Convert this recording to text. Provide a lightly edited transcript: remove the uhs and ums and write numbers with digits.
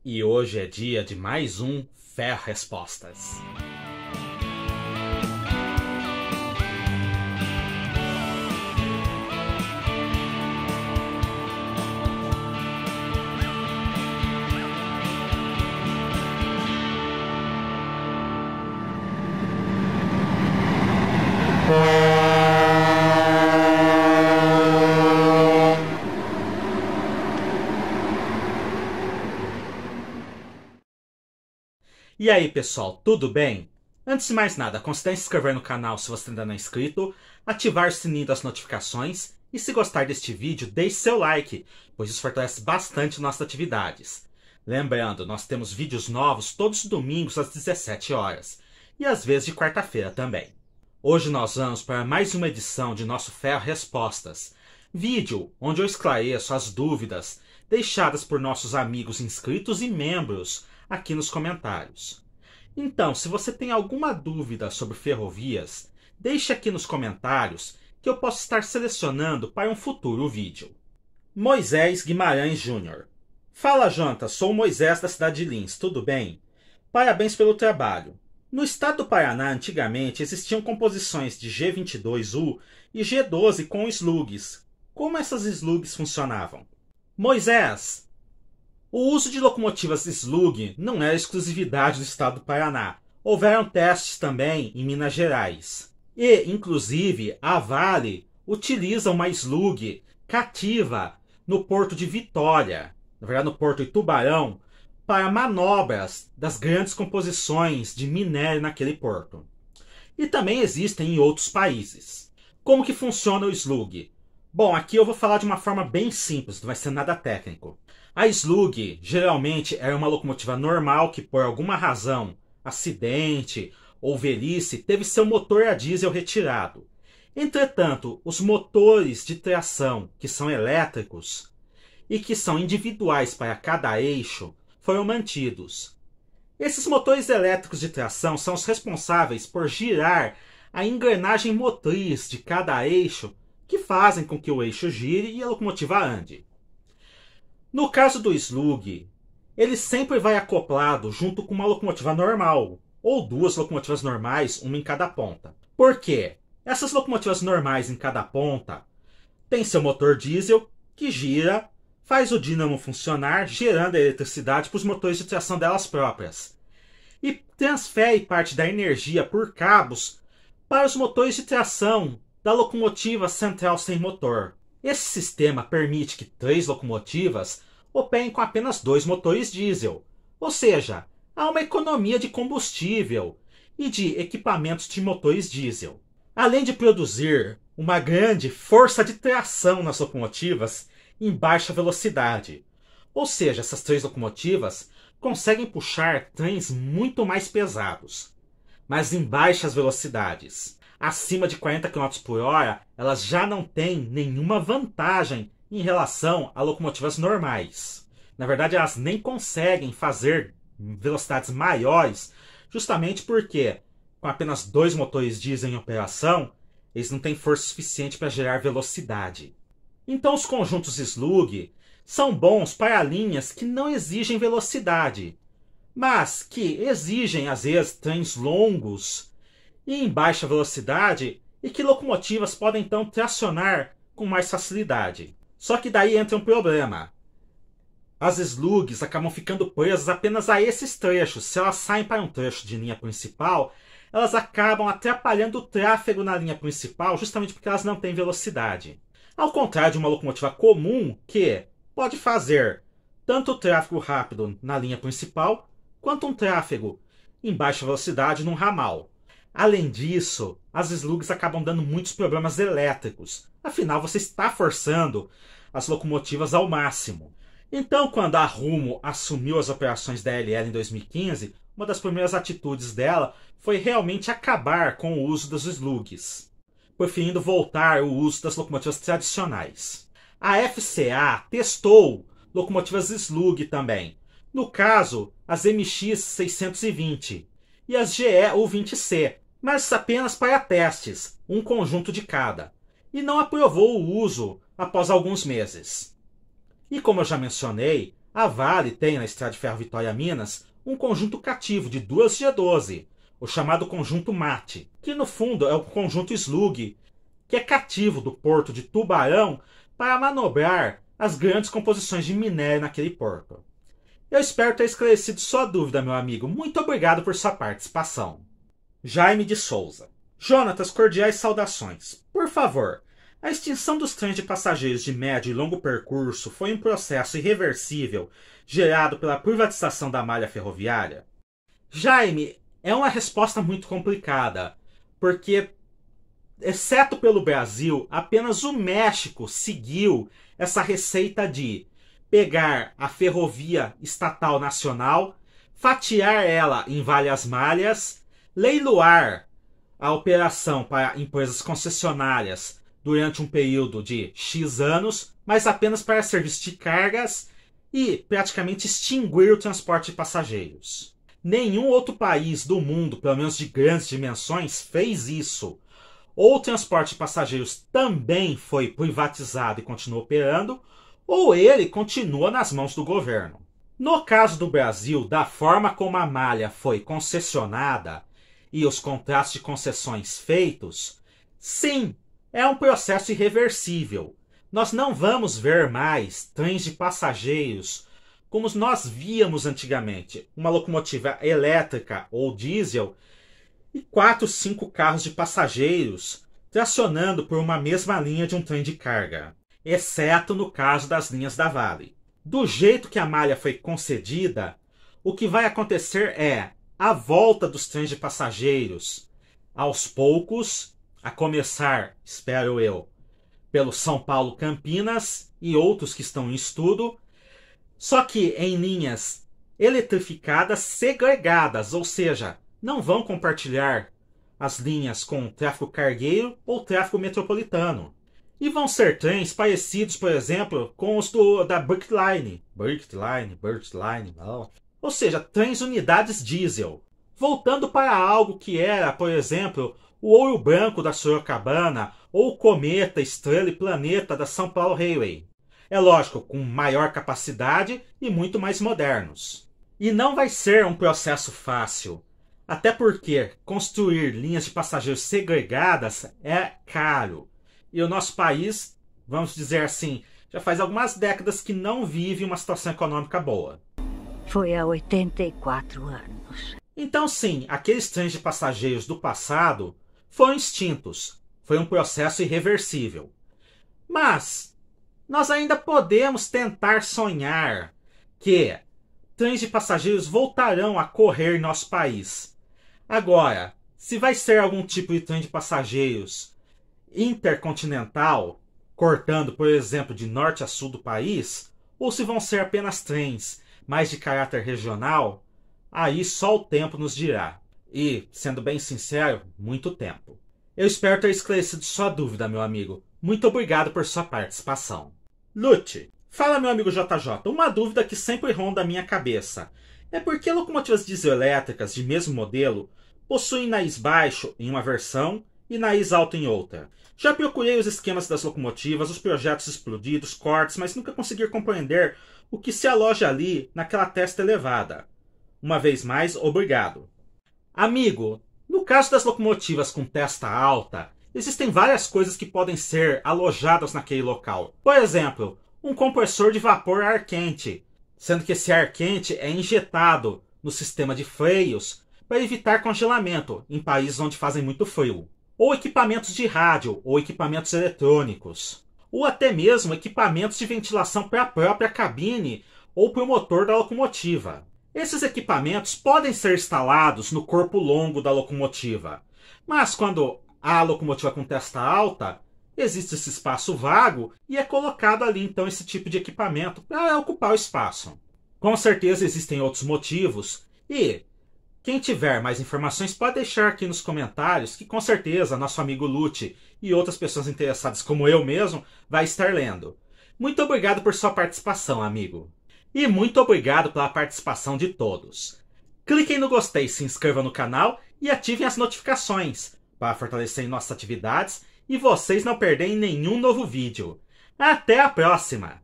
E hoje é dia de mais um Ferro Respostas. E aí pessoal, tudo bem? Antes de mais nada, considere se inscrever no canal se você ainda não é inscrito, ativar o sininho das notificações e se gostar deste vídeo, deixe seu like, pois isso fortalece bastante nossas atividades. Lembrando, nós temos vídeos novos todos os domingos às 17 horas e às vezes de quarta-feira também. Hoje nós vamos para mais uma edição de nosso Ferro Respostas, vídeo onde eu esclareço as dúvidas deixadas por nossos amigos inscritos e membros aqui nos comentários. Então, se você tem alguma dúvida sobre ferrovias, deixe aqui nos comentários que eu posso estar selecionando para um futuro vídeo. Moisés Guimarães Júnior. Fala, Jonta, sou o Moisés da cidade de Lins, tudo bem? Parabéns pelo trabalho. No estado do Paraná, antigamente, existiam composições de G22U e G12 com slugs. Como essas slugs funcionavam? Moisés, o uso de locomotivas slug não era exclusividade do estado do Paraná. Houveram testes também em Minas Gerais. E, inclusive, a Vale utiliza uma slug cativa no porto de Vitória, na verdade no porto de Tubarão, para manobras das grandes composições de minério naquele porto. E também existem em outros países. Como que funciona o slug? Bom, aqui eu vou falar de uma forma bem simples, não vai ser nada técnico. A slug geralmente era uma locomotiva normal que, por alguma razão, acidente ou velhice, teve seu motor a diesel retirado. Entretanto, os motores de tração, que são elétricos e que são individuais para cada eixo, foram mantidos. Esses motores elétricos de tração são os responsáveis por girar a engrenagem motriz de cada eixo, que fazem com que o eixo gire e a locomotiva ande. No caso do slug, ele sempre vai acoplado junto com uma locomotiva normal, ou duas locomotivas normais, uma em cada ponta. Por quê? Essas locomotivas normais em cada ponta têm seu motor diesel que gira, faz o dínamo funcionar, gerando a eletricidade para os motores de tração delas próprias. E transfere parte da energia por cabos para os motores de tração da locomotiva central sem motor. Esse sistema permite que 3 locomotivas operem com apenas 2 motores diesel, ou seja, há uma economia de combustível e de equipamentos de motores diesel. Além de produzir uma grande força de tração nas locomotivas em baixa velocidade, ou seja, essas 3 locomotivas conseguem puxar trens muito mais pesados, mas em baixas velocidades. Acima de 40 km por hora, elas já não têm nenhuma vantagem em relação a locomotivas normais. Na verdade, elas nem conseguem fazer velocidades maiores, justamente porque, com apenas 2 motores diesel em operação, eles não têm força suficiente para gerar velocidade. Então, os conjuntos slug são bons para linhas que não exigem velocidade, mas que exigem, às vezes, trens longos e em baixa velocidade, e que locomotivas podem então tracionar com mais facilidade. Só que daí entra um problema. As slugs acabam ficando presas apenas a esses trechos. Se elas saem para um trecho de linha principal, elas acabam atrapalhando o tráfego na linha principal, justamente porque elas não têm velocidade. Ao contrário de uma locomotiva comum, que pode fazer tanto o tráfego rápido na linha principal, quanto um tráfego em baixa velocidade num ramal. Além disso, as slugs acabam dando muitos problemas elétricos. Afinal, você está forçando as locomotivas ao máximo. Então, quando a Rumo assumiu as operações da LL em 2015, uma das primeiras atitudes dela foi realmente acabar com o uso dos slugs, preferindo voltar ao uso das locomotivas tradicionais. A FCA testou locomotivas slug também. No caso, as MX 620 e as GE U20C, mas apenas para testes, um conjunto de cada, e não aprovou o uso após alguns meses. E como eu já mencionei, A Vale tem na Estrada de Ferro Vitória-Minas um conjunto cativo de 2 G12, o chamado conjunto MAT, que no fundo é o conjunto Slug, que é cativo do porto de Tubarão para manobrar as grandes composições de minério naquele porto. Eu espero ter esclarecido sua dúvida, meu amigo. Muito obrigado por sua participação. Jaime de Souza. Jonatas, cordiais saudações. Por favor, a extinção dos trens de passageiros de médio e longo percurso foi um processo irreversível gerado pela privatização da malha ferroviária? Jaime, é uma resposta muito complicada, porque, exceto pelo Brasil, apenas o México seguiu essa receita de pegar a ferrovia estatal nacional, fatiar ela em várias malhas, leiloar a operação para empresas concessionárias durante um período de X anos, mas apenas para serviço de cargas e praticamente extinguir o transporte de passageiros. Nenhum outro país do mundo, pelo menos de grandes dimensões, fez isso. Ou o transporte de passageiros também foi privatizado e continua operando, ou ele continua nas mãos do governo. No caso do Brasil, da forma como a malha foi concessionada e os contratos de concessões feitos, sim, é um processo irreversível. Nós não vamos ver mais trens de passageiros como nós víamos antigamente, uma locomotiva elétrica ou diesel e 4, 5 carros de passageiros tracionando por uma mesma linha de um trem de carga, exceto no caso das linhas da Vale. Do jeito que a malha foi concedida, o que vai acontecer é a volta dos trens de passageiros aos poucos, a começar, espero eu, pelo São Paulo-Campinas e outros que estão em estudo, só que em linhas eletrificadas segregadas, ou seja, não vão compartilhar as linhas com tráfego cargueiro ou tráfego metropolitano. E vão ser trens parecidos, por exemplo, com os da Brooklyn. Ou seja, trens unidades diesel. Voltando para algo que era, por exemplo, o Ouro Branco da Sorocabana ou o Cometa, Estrela e Planeta da São Paulo Railway. É lógico, com maior capacidade e muito mais modernos. E não vai ser um processo fácil. Até porque construir linhas de passageiros segregadas é caro. E o nosso país, vamos dizer assim, já faz algumas décadas que não vive uma situação econômica boa. Foi há 84 anos. Então sim, aqueles trens de passageiros do passado foram extintos. Foi um processo irreversível. Mas nós ainda podemos tentar sonhar que trens de passageiros voltarão a correr em nosso país. Agora, se vai ser algum tipo de trem de passageiros intercontinental, cortando, por exemplo, de norte a sul do país, ou se vão ser apenas trens mais de caráter regional, aí só o tempo nos dirá. E, sendo bem sincero, muito tempo. Eu espero ter esclarecido sua dúvida, meu amigo. Muito obrigado por sua participação. Lute, fala, meu amigo JJ, uma dúvida que sempre ronda a minha cabeça. É por que locomotivas dieselétricas de mesmo modelo possuem nariz baixo em uma versão e nariz alto em outra? Já procurei os esquemas das locomotivas, os projetos explodidos, cortes, mas nunca consegui compreender o que se aloja ali naquela testa elevada. Uma vez mais, obrigado. Amigo, no caso das locomotivas com testa alta, existem várias coisas que podem ser alojadas naquele local. Por exemplo, um compressor de vapor a ar quente, sendo que esse ar quente é injetado no sistema de freios para evitar congelamento em países onde fazem muito frio. Ou equipamentos de rádio ou equipamentos eletrônicos. Ou até mesmo equipamentos de ventilação para a própria cabine ou para o motor da locomotiva. Esses equipamentos podem ser instalados no corpo longo da locomotiva, mas quando há a locomotiva com testa alta, existe esse espaço vago e é colocado ali então esse tipo de equipamento para ocupar o espaço. Com certeza existem outros motivos e quem tiver mais informações pode deixar aqui nos comentários que com certeza nosso amigo Lute e outras pessoas interessadas como eu mesmo vai estar lendo. Muito obrigado por sua participação, amigo. E muito obrigado pela participação de todos. Cliquem no gostei, se inscrevam no canal e ativem as notificações para fortalecer nossas atividades e vocês não perderem nenhum novo vídeo. Até a próxima!